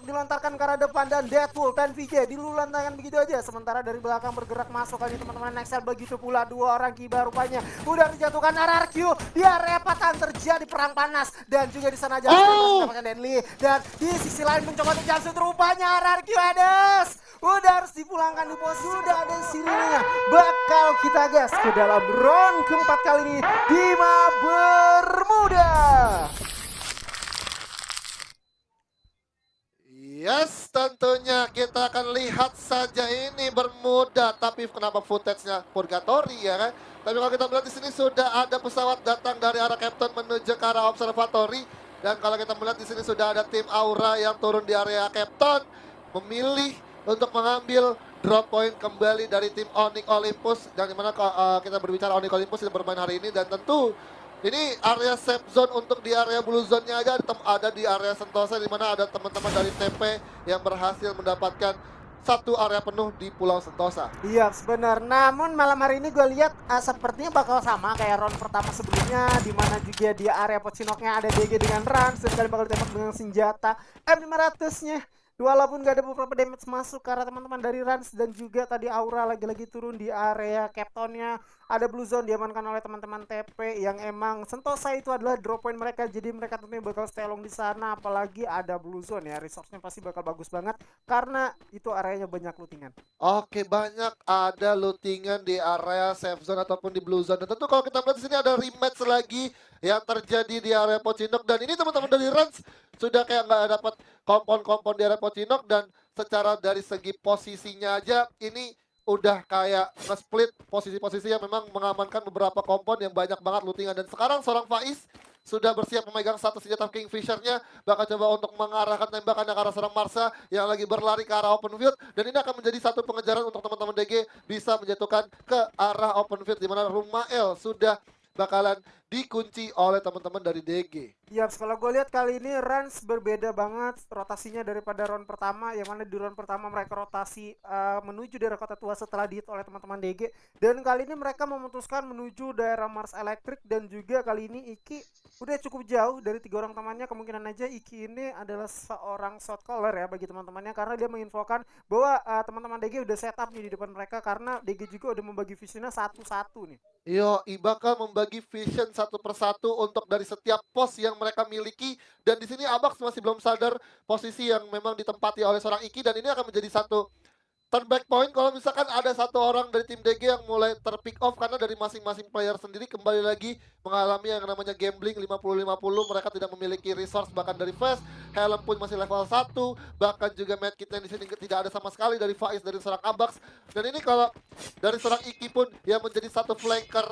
dilontarkan ke arah depan dan Deadpool dan VJ dilulantangkan begitu aja. Sementara dari belakang bergerak masuk kali teman-teman Nexel, begitu pula dua orang Kiba rupanya udah dijatuhkan RRQ. Dia repatan, terjadi perang panas dan juga di sana Jasu mendapatkan Denli dan di sisi lain mencoba untuk Jasu, rupanya RRQ Hades udah harus dipulangkan di pos. Sudah ada sirinya, bakal kita gas ke dalam round keempat kali ini Bima Bermuda. Yes, tentunya kita akan lihat saja ini Bermuda, tapi kenapa footage-nya purgatory ya kan? Tapi kalau kita melihat di sini sudah ada pesawat datang dari arah Captain menuju ke arah observatory, dan kalau kita melihat di sini sudah ada tim Aura yang turun di area Captain, memilih untuk mengambil drop point kembali dari tim Onyx Olympus, dan dimana kita berbicara Onyx Olympus tidak bermain hari ini, dan tentu ini area safe zone untuk di area blue zone-nya aja ada di area Sentosa, di mana ada teman-teman dari TP yang berhasil mendapatkan satu area penuh di Pulau Sentosa. Iya benar. Namun malam hari ini gue lihat sepertinya bakal sama kayak round pertama sebelumnya, di mana juga di area Pocinoknya ada DG dengan Rans dan kali bakal ditembak dengan senjata M500-nya. Walaupun gak ada beberapa damage masuk karena teman-teman dari Rans dan juga tadi Aura lagi-lagi turun di area Captonnya. Ada blue zone diamankan oleh teman-teman TP yang emang Sentosa itu adalah drop point mereka, jadi mereka tentunya bakal stay along di sana, apalagi ada blue zone ya, resource-nya pasti bakal bagus banget karena itu areanya banyak lootingan. Oke, banyak ada lootingan di area safe zone ataupun di blue zone. Dan tentu kalau kita melihat di sini ada rematch lagi yang terjadi di area Pocinok, dan ini teman-teman dari Rans sudah kayak nggak dapat kompon-kompon di area Pocinok, dan secara dari segi posisinya aja ini udah kayak nge-split posisi-posisi yang memang mengamankan beberapa kompon yang banyak banget lootingan. Dan sekarang seorang Faiz sudah bersiap memegang satu senjata Kingfisher-nya, bakal coba untuk mengarahkan tembakannya ke arah seorang Marsa yang lagi berlari ke arah open field, dan ini akan menjadi satu pengejaran untuk teman-teman DG bisa menjatuhkan ke arah open field, di mana Rumael sudah bakalan dikunci oleh teman-teman dari DG. Ya, kalau gue lihat kali ini Rans berbeda banget rotasinya daripada round pertama, yang mana di round pertama mereka rotasi menuju daerah kota tua setelah dihit oleh teman-teman DG, dan kali ini mereka memutuskan menuju daerah Mars Electric, dan juga kali ini Iki udah cukup jauh dari tiga orang temannya. Kemungkinan aja Iki ini adalah seorang shot caller ya bagi teman-temannya, karena dia menginfokan bahwa teman-teman DG udah setup nih di depan mereka, karena DG juga udah membagi visionnya satu-satu nih. Yo, bakal membagi vision satu persatu untuk dari setiap pos yang mereka miliki, dan di sini Abax masih belum sadar posisi yang memang ditempati oleh seorang Iki, dan ini akan menjadi satu turn back point kalau misalkan ada satu orang dari tim DG yang mulai terpick off, karena dari masing-masing player sendiri kembali lagi mengalami yang namanya gambling 50-50, mereka tidak memiliki resource bahkan dari Fast, Helm pun masih level 1, bahkan juga medkitnya di sini tidak ada sama sekali dari Faiz dari seorang Abax, dan ini kalau dari seorang Iki pun yang menjadi satu flanker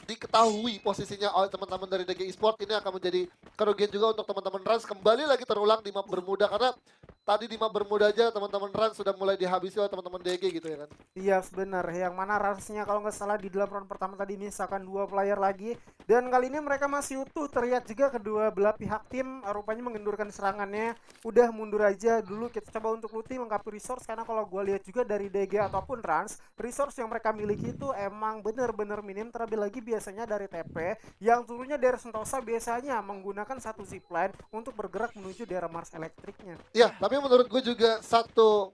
diketahui posisinya oleh teman-teman dari DG Esport, ini akan menjadi kerugian juga untuk teman-teman Rans. Kembali lagi terulang di map Bermuda, karena tadi di map Bermuda aja teman-teman Rans sudah mulai dihabisi oleh teman-teman DG gitu ya kan. Iya benar, yang mana Ransnya kalau nggak salah di dalam round pertama tadi misalkan dua player lagi, dan kali ini mereka masih utuh. Terlihat juga kedua belah pihak tim rupanya mengendurkan serangannya, udah mundur aja dulu, kita coba untuk looting lengkapi resource, karena kalau gue lihat juga dari DG ataupun Rans, resource yang mereka miliki itu emang bener-bener minim. Terlebih lagi biasanya dari TP yang turunnya dari Sentosa biasanya menggunakan satu zipline untuk bergerak menuju daerah Mars Elektriknya. Ya, tapi menurut gue juga satu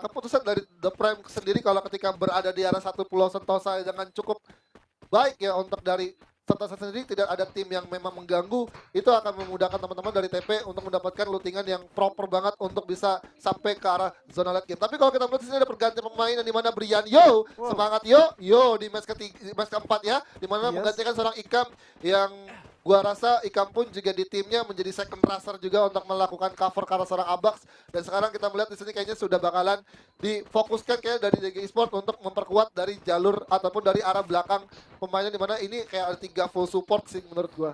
keputusan dari The Prime sendiri kalau ketika berada di arah satu pulau Sentosa dengan cukup baik ya, untuk dari Sentosa sendiri tidak ada tim yang memang mengganggu, itu akan memudahkan teman-teman dari TP untuk mendapatkan lootingan yang proper banget untuk bisa sampai ke arah zona late game. Tapi kalau kita melihat di sini ada pergantian pemain, yang dimana Brian semangat di match match keempat ya, dimana menggantikan seorang Ikam yang gua rasa Ikam pun juga di timnya menjadi second racer juga untuk melakukan cover ke arah seorang Abax, dan sekarang kita melihat di sini kayaknya sudah bakalan difokuskan kayak dari DG Esport untuk memperkuat dari jalur ataupun dari arah belakang pemainnya, dimana ini kayak ada 3 full support sih menurut gua.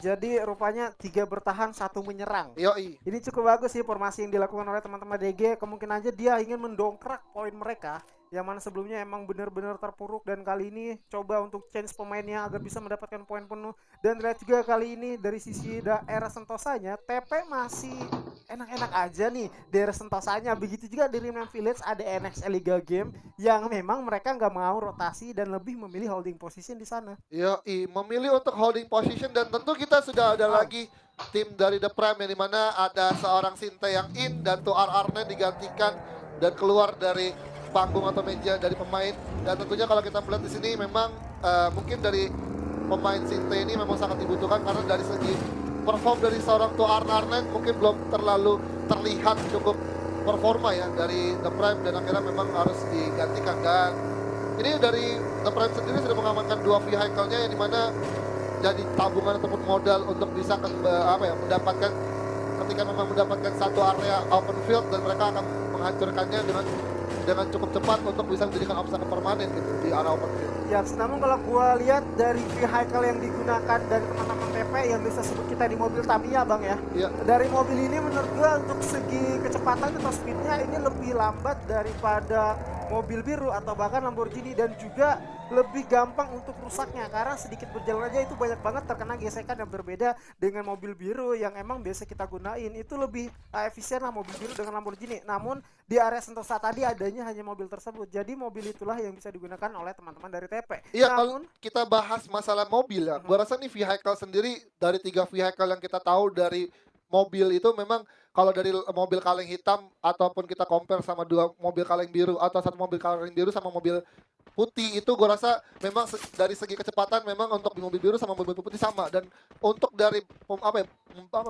Jadi rupanya 3 bertahan, 1 menyerang. Yoi. Ini cukup bagus sih formasi yang dilakukan oleh teman-teman DG. Kemungkinan aja dia ingin mendongkrak poin mereka, yang mana sebelumnya emang benar-benar terpuruk, dan kali ini coba untuk change pemainnya agar bisa mendapatkan poin penuh. Dan lihat juga kali ini dari sisi daerah Sentosanya, TP masih enak-enak aja nih dari Sentosanya. Begitu juga dari Remnant Village ada NXL Liga Game yang memang mereka nggak mau rotasi dan lebih memilih holding position di sana. Yoi, memilih untuk holding position dan tentu kita sudah ada Wow. lagi tim dari The Prime yang dimana ada seorang Sinte yang in dan tuh RR-nya digantikan dan keluar dari panggung atau meja dari pemain dan tentunya kalau kita melihat di sini memang mungkin dari pemain Sinte ini memang sangat dibutuhkan karena dari segi perform dari seorang tuh RR-nya mungkin belum terlalu terlihat cukup performa ya dari The Prime dan akhirnya memang harus digantikan dan ini dari The Prime sendiri sudah mengamankan 2 vehicle-nya yang dimana jadi tabungan ataupun modal untuk bisa mendapatkan ketika memang mendapatkan satu area open field dan mereka akan menghancurkannya dengan cukup cepat untuk bisa menjadikan obstacle permanen gitu di area open field. Ya, namun kalau gua lihat dari vehicle yang digunakan dari teman-teman PP yang bisa sebut kita di mobil Tamiya bang ya. Iya. Dari mobil ini menurut gua untuk segi kecepatan atau speednya ini lebih lambat daripada mobil biru atau bahkan Lamborghini dan juga lebih gampang untuk rusaknya karena sedikit berjalan aja itu banyak banget terkena gesekan yang berbeda dengan mobil biru yang emang biasa kita gunain itu lebih efisien lah mobil biru dengan Lamborghini. Namun di area Sentosa tadi adanya hanya mobil tersebut jadi mobil itulah yang bisa digunakan oleh teman-teman dari TP. Iya, Namun kalau kita bahas masalah mobil ya, gua rasa nih vehicle sendiri dari 3 vehicle yang kita tahu dari mobil itu memang kalau dari mobil kaleng hitam ataupun kita compare sama 2 mobil kaleng biru atau 1 mobil kaleng biru sama mobil putih itu gue rasa memang dari segi kecepatan memang untuk di mobil biru sama mobil putih sama dan untuk dari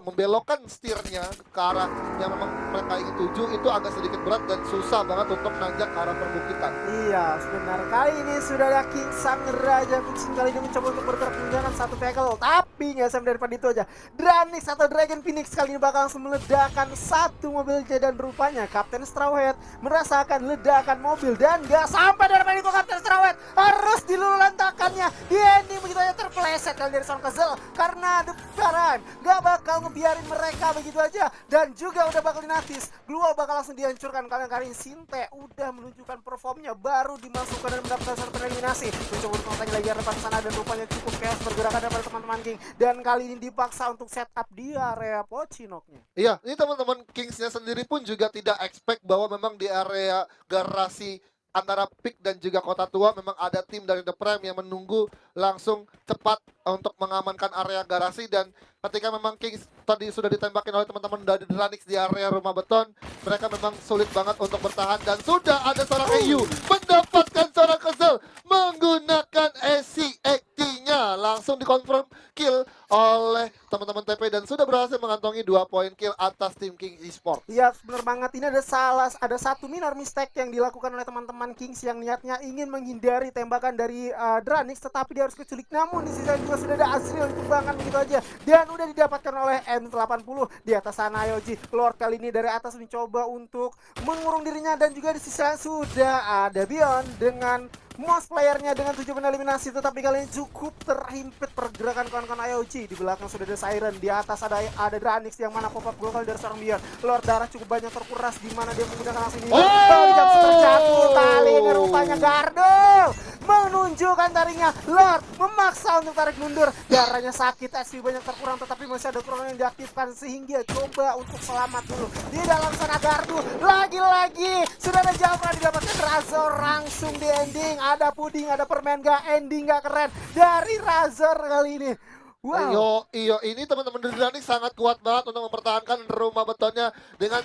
membelokkan setirnya ke arah yang memang mereka ingin tuju itu agak sedikit berat dan susah banget untuk nanjak ke arah perbukitan. iya sebenarnya kali ini sudah ada King Sang Raja Fixing kali ini mencoba untuk bergerak menggunakan satu tackle tapi nggak sampai daripada itu aja Dranix atau Dragon Phoenix kali ini bakal langsung meledakkan satu mobilnya dan rupanya Kapten Straw Hat merasakan ledakan mobil dan nggak sampai daripada itu Kapten Straw Hat harus dilululantakannya dia ini begitu aja terpeleset kali dari seorang Kezel karena The Prime nggak bakal ngebiarin mereka begitu aja dan juga udah bakal dinatis Glua bakal langsung dihancurkan kali ini Sinte udah menunjukkan performnya baru dimasukkan dan mendapatkan satu eliminasi mencoba untuk tanya lagi depan sana dan rupanya cukup chaos bergerakan daripada teman-teman King dan kali ini dipaksa untuk setup di area Pocinoknya. Iya, ini teman-teman Kingsnya sendiri pun juga tidak expect bahwa memang di area garasi antara Peak dan juga Kota Tua memang ada tim dari The Prime yang menunggu langsung cepat untuk mengamankan area garasi dan ketika memang Kings tadi sudah ditembakin oleh teman-teman dari Dranix di area rumah beton mereka memang sulit banget untuk bertahan dan sudah ada seorang EU mendapatkan seorang Kezel menggunakan SCXT-nya langsung dikonfirm kill oleh teman-teman TP dan sudah berhasil mengantongi 2 poin kill atas tim King Esports. Iya benar banget ini ada satu minor mistake yang dilakukan oleh teman-teman Kings yang niatnya ingin menghindari tembakan dari Dranix tetapi dia harus keculik namun di sisi lain juga sudah ada Azriel dikembangkan begitu aja dan udah didapatkan oleh M80 di atas sana Yoji Lord kali ini dari atas mencoba untuk mengurung dirinya dan juga di sisi lain sudah ada Bion dengan most playernya dengan 7 eliminasi tetapi kali ini cukup terhimpit pergerakan kawan-kawan IOG di belakang sudah ada Siren di atas ada Dranix yang mana pop up global dari seorang Bion Lord darah cukup banyak terkuras di mana dia menggunakan langsung ini jam terjatuh kali ini rupanya Gardo menunjukkan taringnya Lord memaksa untuk tarik mundur darahnya sakit SP banyak terkurang tetapi masih ada kurang yang diaktifkan sehingga coba untuk selamat dulu di dalam sana Gardo lagi-lagi sudah ada Jafra didapatkan Razor langsung di ending ada puding, ada permen gak ending gak keren dari Razor kali ini. Wow. Iyo, ini teman-teman dari Dranix sangat kuat banget untuk mempertahankan rumah betonnya dengan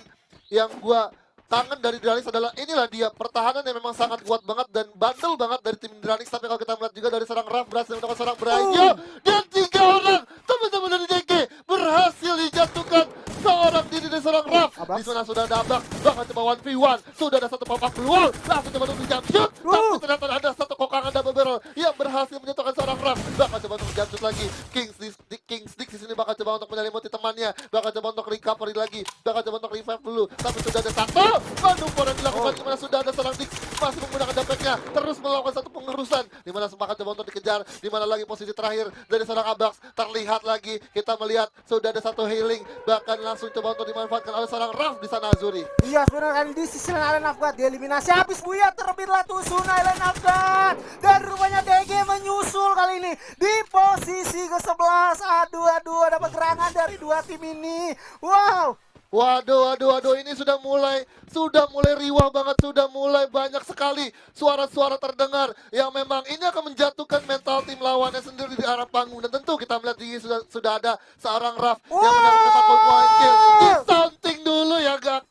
yang gua kangen dari Dranix adalah inilah dia pertahanan yang memang sangat kuat banget dan bandel banget dari tim Dranix tapi kalau kita melihat juga dari seorang Raf berhasil mendapatkan seorang Brayo dan 3 orang teman-teman dari DG berhasil dijatuhkan seorang diri dari seorang Raf di sana sudah ada Abak bahkan coba 1v1 sudah ada satu pop-up keluar langsung coba untuk jump shoot tapi ternyata ada satu kokangan double barrel yang berhasil menjatuhkan seorang Raf bahkan coba untuk jump shoot lagi Kings Dix di sini bakal coba untuk menyelimuti temannya bakal coba untuk recovery lagi bakal coba untuk revive dulu tapi sudah ada satu manuver yang dilakukan dimana sudah ada seorang Dix masih menggunakan dampaknya terus melakukan satu pengerusan dimana sepakat coba untuk dikejar dimana lagi posisi terakhir dari seorang Abax terlihat lagi kita melihat sudah ada satu healing bahkan langsung coba untuk dimanfaatkan oleh seorang Raf di sana Azuri. Iya sebenarnya kan di sisi lain Allen Afghan dieliminasi habis Buya terbitlah Tusuna Allen Afghan dan rupanya DG menyusul kali ini di posisi ke-11 adu dapat gerangan dari 2 tim ini. Wow. Waduh, ini sudah mulai riwah banget, sudah mulai banyak sekali suara-suara terdengar yang memang ini akan menjatuhkan mental tim lawannya sendiri di arah panggung. Dan tentu kita melihat di sini sudah ada seorang Raf yang mendapatkan 4 point kill. Disounding dulu ya gak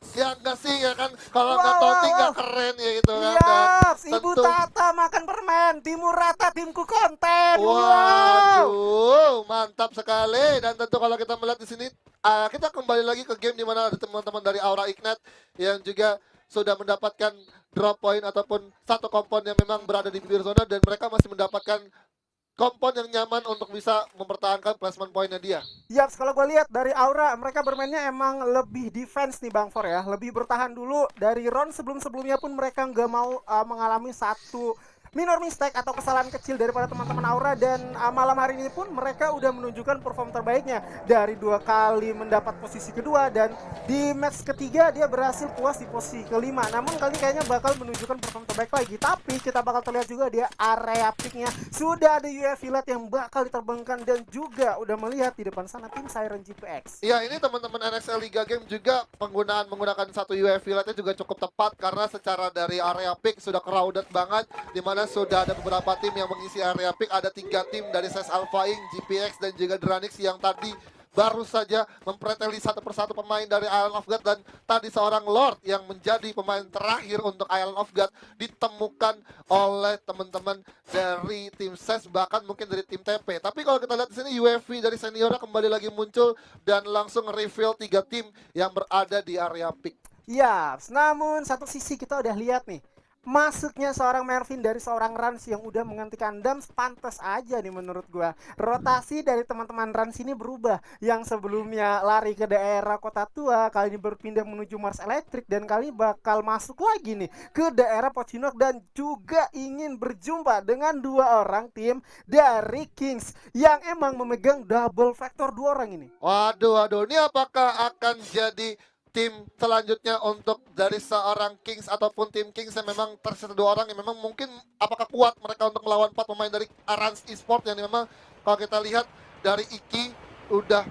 sih ya kan, kalau nggak taunting nggak keren ya gitu kan. Dan Yes, Ibu tentu Tata makan permen, timur rata timku konten. waduh, mantap sekali. Dan tentu kalau kita melihat di sini, kita kembali lagi ke game di mana ada teman-teman dari Aura Ignite yang juga sudah mendapatkan drop point ataupun satu kompon yang memang berada di bibir zona dan mereka masih mendapatkan kompon yang nyaman untuk bisa mempertahankan placement pointnya dia. Yaps, kalau gue lihat dari Aura, mereka bermainnya emang lebih defense nih Bang For ya. Lebih bertahan dulu dari round sebelum-sebelumnya pun mereka nggak mau mengalami satu minor mistake atau kesalahan kecil daripada teman-teman Aura. Dan malam hari ini pun mereka udah menunjukkan perform terbaiknya dari 2 kali mendapat posisi kedua. Dan di match ketiga dia berhasil puas di posisi kelima. Namun kali ini kayaknya bakal menunjukkan perform terbaik lagi. Tapi kita bakal terlihat juga di area picknya sudah ada UAV Light yang bakal diterbangkan. Dan juga udah melihat di depan sana tim Siren GPX. Iya, ini teman-teman NXL Liga Game juga menggunakan satu UAV Light-nya juga cukup tepat karena secara dari area pick sudah crowded banget, di mana sudah ada beberapa tim yang mengisi area pick. Ada 3 tim dari SES Alpha Inc, GPX dan juga Dranix yang tadi baru saja mempreteli satu persatu pemain dari Island of God. Dan tadi seorang Lord yang menjadi pemain terakhir untuk Island of God ditemukan oleh teman-teman dari tim SES, bahkan mungkin dari tim TP. Tapi kalau kita lihat di sini UAV dari Seniora kembali lagi muncul dan langsung reveal 3 tim yang berada di area pick. Ya, namun satu sisi kita udah lihat nih, masuknya seorang Mervin dari seorang Rans yang udah menggantikan Dams, pantas aja nih menurut gua. Rotasi dari teman-teman Rans ini berubah. Yang sebelumnya lari ke daerah Kota Tua, kali ini berpindah menuju Mars Electric dan kali ini bakal masuk lagi nih ke daerah Pocinok dan juga ingin berjumpa dengan 2 orang tim dari Kings yang emang memegang double factor 2 orang ini. Waduh, ini apakah akan jadi tim selanjutnya untuk dari seorang Kings ataupun tim Kings yang memang tersisa 2 orang yang memang mungkin apakah kuat mereka untuk melawan 4 pemain dari Rans Esports yang memang kalau kita lihat dari Iki udah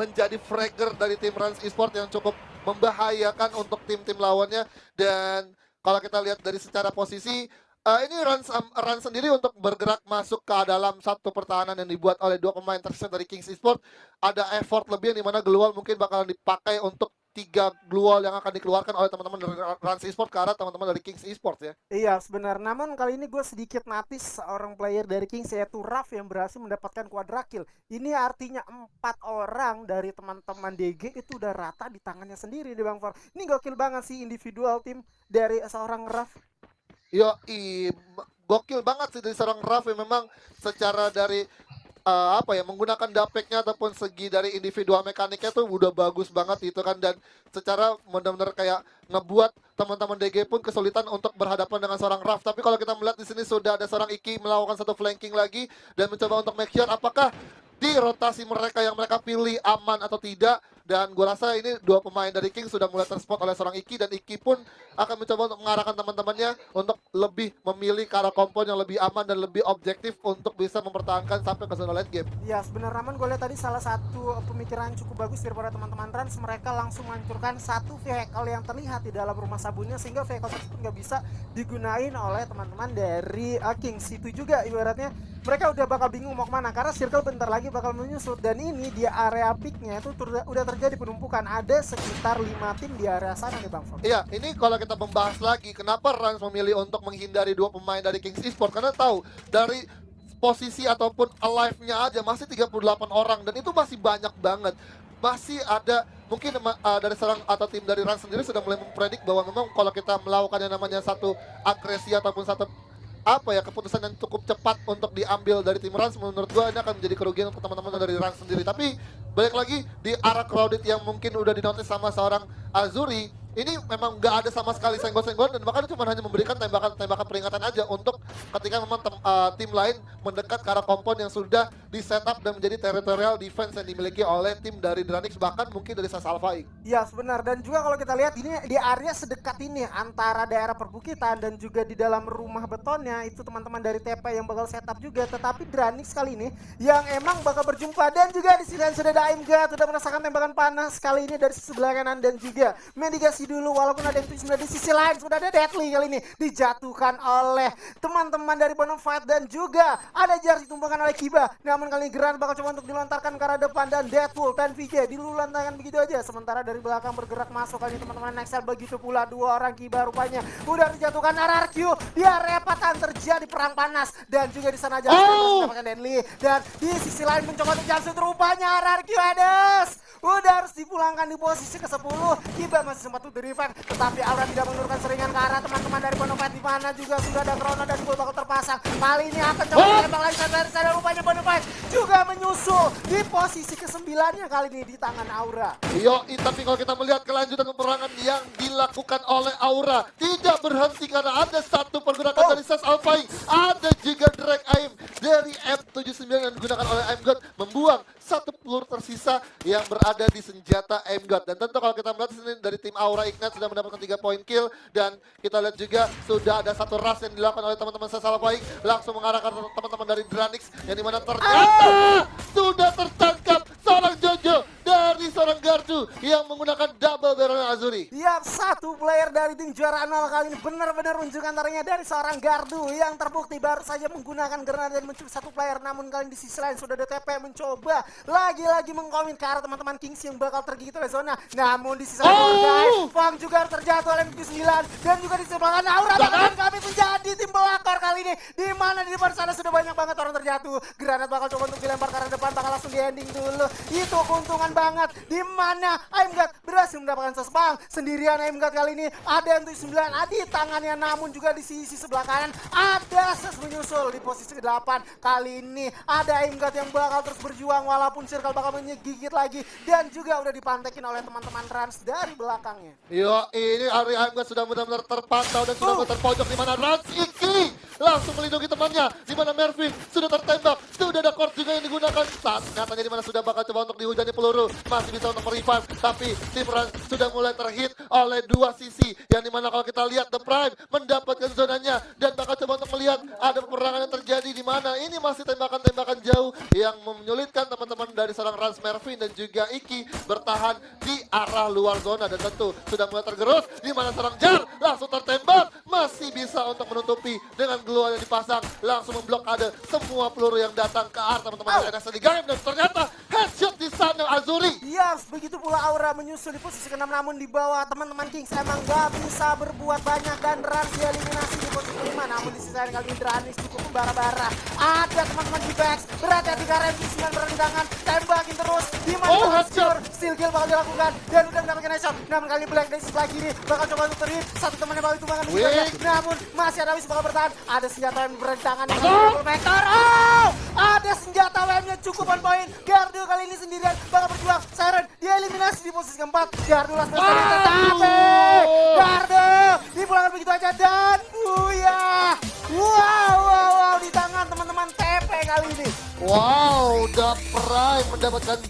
menjadi fragger dari tim Rans Esports yang cukup membahayakan untuk tim-tim lawannya. Dan kalau kita lihat dari secara posisi ini Rans sendiri untuk bergerak masuk ke dalam satu pertahanan yang dibuat oleh 2 pemain tersisa dari Kings Esports, ada effort lebih yang dimana Glual mungkin bakalan dipakai untuk 3 Glual yang akan dikeluarkan oleh teman-teman dari Rans Esports ke arah teman-teman dari Kings Esports ya. Iya sebenar, namun kali ini gue sedikit notice seorang player dari Kings yaitu Raf yang berhasil mendapatkan quadra kill. Ini artinya 4 orang dari teman-teman DG itu udah rata di tangannya sendiri nih Bang For. Ini gokil banget sih individual tim dari seorang Raf. Gokil banget sih dari seorang Raf yang memang secara dari menggunakan dapeknya ataupun segi dari individual mekaniknya tuh udah bagus banget gitu kan. Dan secara benar-benar kayak ngebuat teman-teman DG pun kesulitan untuk berhadapan dengan seorang Raf. Tapi kalau kita melihat di sini sudah ada seorang Iki melakukan satu flanking lagi dan mencoba untuk make sure apakah di rotasi mereka yang mereka pilih aman atau tidak. Dan gue rasa ini 2 pemain dari King sudah mulai terspot oleh seorang Iki, dan Iki pun akan mencoba untuk mengarahkan teman-temannya untuk lebih memilih ke arah kompon yang lebih aman dan lebih objektif untuk bisa mempertahankan sampai ke zona late game. Ya sebenarnya Raman, gue lihat tadi salah satu pemikiran cukup bagus daripada teman-teman Rans. Mereka langsung menghancurkan satu vehicle yang terlihat di dalam rumah sabunnya sehingga vehicle tersebut nggak bisa digunain oleh teman-teman dari Kings. Itu juga ibaratnya mereka udah bakal bingung mau kemana karena circle bentar lagi bakal menyusut. Dan ini di area picknya itu udah terjadi penumpukan, ada sekitar 5 tim di area sana nih Bang Fon. Iya, ini kalau kita membahas lagi kenapa Rans memilih untuk menghindari 2 pemain dari Kings Esports, karena tahu dari posisi ataupun alive-nya aja masih 38 orang dan itu masih banyak banget. Masih ada mungkin dari seorang atau tim dari Rans sendiri sudah mulai mempredik bahwa memang kalau kita melakukan yang namanya satu agresi ataupun satu keputusan yang cukup cepat untuk diambil dari tim Rans, menurut gua ini akan menjadi kerugian untuk teman-teman dari Rans sendiri. Tapi balik lagi di arah crowded yang mungkin udah dinotis sama seorang Azuri, ini memang nggak ada sama sekali senggol-senggol dan bahkan cuma hanya memberikan tembakan peringatan aja untuk ketika memang tim lain mendekat ke arah kompon yang sudah di setup dan menjadi territorial defense yang dimiliki oleh tim dari Dranix, bahkan mungkin dari SAS Alpha Inc. Ya benar, dan juga kalau kita lihat ini di area sedekat ini antara daerah perbukitan dan juga di dalam rumah betonnya itu teman-teman dari TP yang bakal setup juga, tetapi Dranix kali ini yang emang bakal berjumpa dan juga di sini sudah ada Aimgat sudah merasakan tembakan panas kali ini dari sebelah kanan dan juga mitigasi dulu walaupun ada yang sudah di sisi lain sudah ada Deadly kali ini dijatuhkan oleh teman-teman dari Bonafide dan juga ada Jar ditumpahkan oleh Kiba, namun kali ini Gran bakal coba untuk dilontarkan ke arah depan dan Deadpool dan VJ dilulantangkan begitu aja, sementara dari belakang bergerak masuk kali ini teman-teman Nexel, begitu pula dua orang Kiba rupanya udah dijatuhkan RRQ di area patan terjadi perang panas dan juga di sana Jar mendapatkan Deadly dan di sisi lain mencoba untuk Jansen rupanya RRQ Hades udah harus dipulangkan di posisi ke-10. Kiba masih sempat untuk revive tetapi Aura tidak menurunkan seringan ke arah teman-teman dari Bonafide, di mana juga sudah ada Chrono dan Bull bakal terpasang. Kali ini akan coba tembak lagi dari sana rupanya Bonafide juga menyusul di posisi ke-9-nya kali ini di tangan Aura. Yoi, tapi kalau kita melihat kelanjutan peperangan yang dilakukan oleh Aura tidak berhenti karena ada satu pergerakan dari SAS Alpha Inc. Ada juga drag aim dari M79 yang digunakan oleh Aimgat membuang satu peluru tersisa yang berada di senjata Aimgat. Dan tentu kalau kita melihat di sini dari tim Aura Ignite sudah mendapatkan 3 poin kill dan kita lihat juga sudah ada satu rush yang dilakukan oleh teman-teman SAS Alpha Inc. Langsung mengarahkan teman-teman dari Dranix yang dimana ternyata sudah tertangkap seorang Jojo dari seorang Gardu yang menggunakan double barrel Azuri. Yap, satu player dari tim juara 0 kali ini benar-benar unjukan tarinya dari seorang Gardu yang terbukti baru saja menggunakan granat dan mencuri satu player, namun kali ini di sisi lain sudah ada TP mencoba lagi-lagi mengkomit ke arah teman-teman Kings yang bakal tergigit oleh zona, namun di sisi lain guys, Fang juga terjatuh oleh MQ9 dan juga di sebelah kanan Aura bahkan kami menjadi tim pelakor kali ini, di mana di depan sana sudah banyak banget orang terjatuh. Granat bakal coba untuk dilempar ke arah depan, bakal langsung di ending dulu. Itu keuntungan banget di mana Aimgat berhasil mendapatkan sespang sendirian. Aimgat kali ini ada M79 di tangannya, namun juga di sisi sebelah kanan ada Ses menyusul di posisi ke-8. Kali ini ada Aimgat yang bakal terus berjuang walaupun circle bakal menyegigit lagi dan juga udah dipantekin oleh teman-teman Rans dari belakangnya. Yo, ini area Aimgat sudah benar-benar terpantau dan sudah terpojok di mana Rans Iki langsung melindungi temannya, di mana Mervin sudah tertembak, sudah ada cord juga yang digunakan saat nyatanya di mana sudah bakal coba untuk dihujani peluru, masih bisa untuk merevive, tapi tim Rans sudah mulai terhit oleh dua sisi yang dimana kalau kita lihat The Prime mendapatkan zonanya dan bakal coba untuk melihat ada peperangan yang terjadi di mana ini masih tembakan-tembakan jauh yang menyulitkan teman-teman dari seorang Rans Mervin dan juga Iki bertahan di arah luar zona dan tentu sudah mulai tergerus di mana seorang Jar langsung tertembak, masih bisa untuk menutupi dengan glue yang dipasang, langsung memblokade semua peluru yang datang ke arah teman-teman dari NSD Game dan ternyata headshot di sana Azuri. Yes, begitu pula Aura menyusul di posisi ke-6, namun di bawah teman-teman Kings emang gak bisa berbuat banyak dan Rans dieliminasi di posisi ke-5, namun di sisi lain kali ini Dranix cukup membara-bara. Ada teman-teman di Bex, berhati-hati karena M9 berada di tangan, tembakin terus di mana hancur, still kill bakal dilakukan dan udah mendapatkan headshot. Namun kali ini Black dari sebelah kiri bakal coba untuk terhit, satu temannya bakal ditumpangan begitu aja, namun masih ada Wis bakal bertahan. Ada senjata yang berada di tangan yang double vector. Ada senjata WM-nya cukup on point. Gardu kali ini sendirian bakal berjuang. Siren dieliminasi di posisi keempat. Gardu last man tetapi Gardu dipulangkan begitu aja dan buyah. Wow, di tangan teman-teman TP kali ini. Wow, The Prime mendapatkan